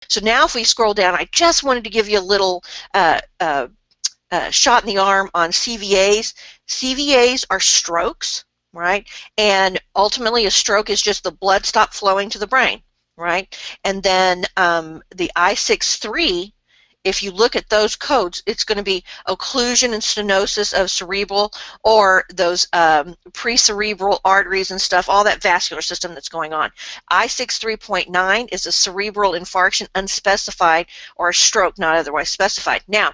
So now if we scroll down, I just wanted to give you a little shot in the arm on CVAs. CVAs are strokes, right? And ultimately a stroke is just the blood stop flowing to the brain, right? And then the I63, if you look at those codes, it's going to be occlusion and stenosis of cerebral, or those precerebral arteries and stuff, all that vascular system that's going on. I63.9 is a cerebral infarction unspecified, or a stroke not otherwise specified. Now,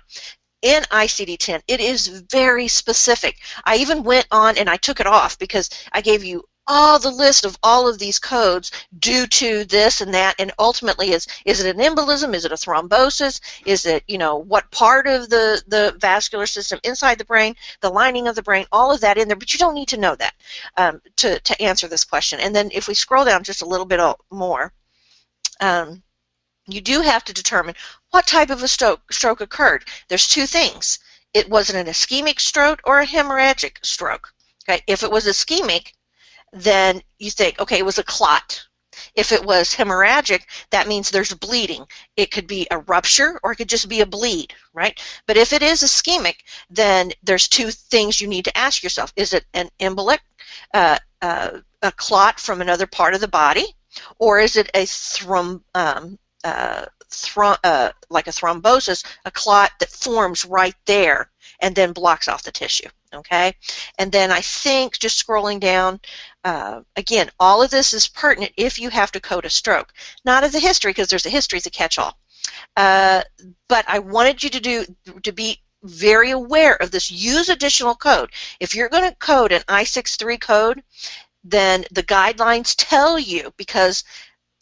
in ICD-10, it is very specific. I even went on and I took it off because I gave you all the list of all of these codes due to this and that, and ultimately is it an embolism, is it a thrombosis, is it, you know, what part of the vascular system inside the brain, the lining of the brain, all of that in there, but you don't need to know that to answer this question. And then if we scroll down just a little bit more, you do have to determine what type of a stroke occurred. There's two things. It wasn't an ischemic stroke or a hemorrhagic stroke. Okay, if it was ischemic, then you think, okay, it was a clot. If it was hemorrhagic, that means there's bleeding. It could be a rupture or it could just be a bleed, right? But if it is ischemic, then there's two things you need to ask yourself. Is it an embolic, a clot from another part of the body, or is it a like a thrombosis, a clot that forms right there and then blocks off the tissue, okay? And then I think, just scrolling down, again, all of this is pertinent if you have to code a stroke. Not of the history, because there's a history is a catch-all. But I wanted you to be very aware of this. Use additional code. If you're going to code an I63 code, then the guidelines tell you, because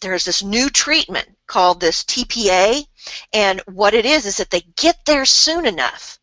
there's this new treatment called this TPA, and what it is that they get there soon enough.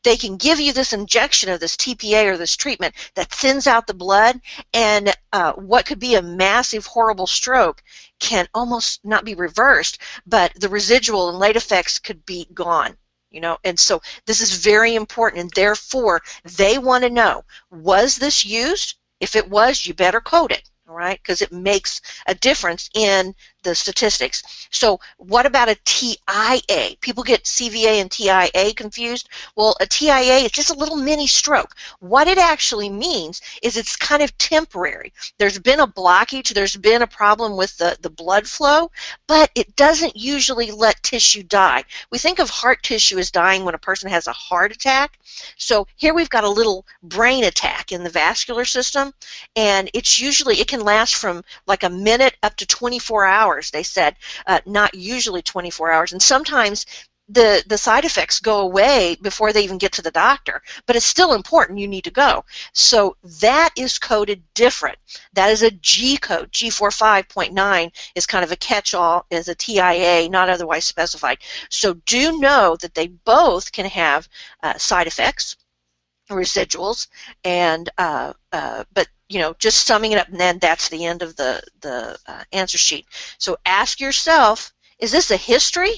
They can give you this injection of this TPA or this treatment that thins out the blood, and what could be a massive, horrible stroke can almost not be reversed, but the residual and late effects could be gone. You know, and so this is very important, and therefore they want to know, was this used? If it was, you better code it. All right, because it makes a difference in the statistics. So what about a TIA? People get CVA and TIA confused. Well, a TIA is just a little mini stroke. What it actually means is it's kind of temporary. There's been a blockage, there's been a problem with the blood flow, but it doesn't usually let tissue die. We think of heart tissue as dying when a person has a heart attack. So here we've got a little brain attack in the vascular system, and it's usually, it can last from like a minute up to 24 hours, they said, not usually 24 hours. And sometimes the side effects go away before they even get to the doctor, but it's still important. You need to go. So that is coded different. That is a G code. G45.9 is kind of a catch-all, is a TIA, not otherwise specified. So do know that they both can have side effects, residuals, and but you know, just summing it up, and then that's the end of the answer sheet. So ask yourself, is this a history?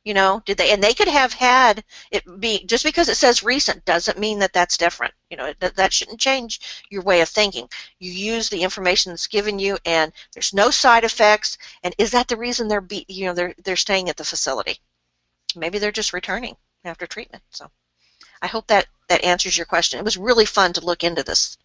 You know, did they, and they could have had it be, just because it says recent doesn't mean that that's different. You know, that shouldn't change your way of thinking. You use the information that's given you, and there's no side effects. And is that the reason they're staying at the facility? Maybe they're just returning after treatment. So I hope that answers your question. It was really fun to look into this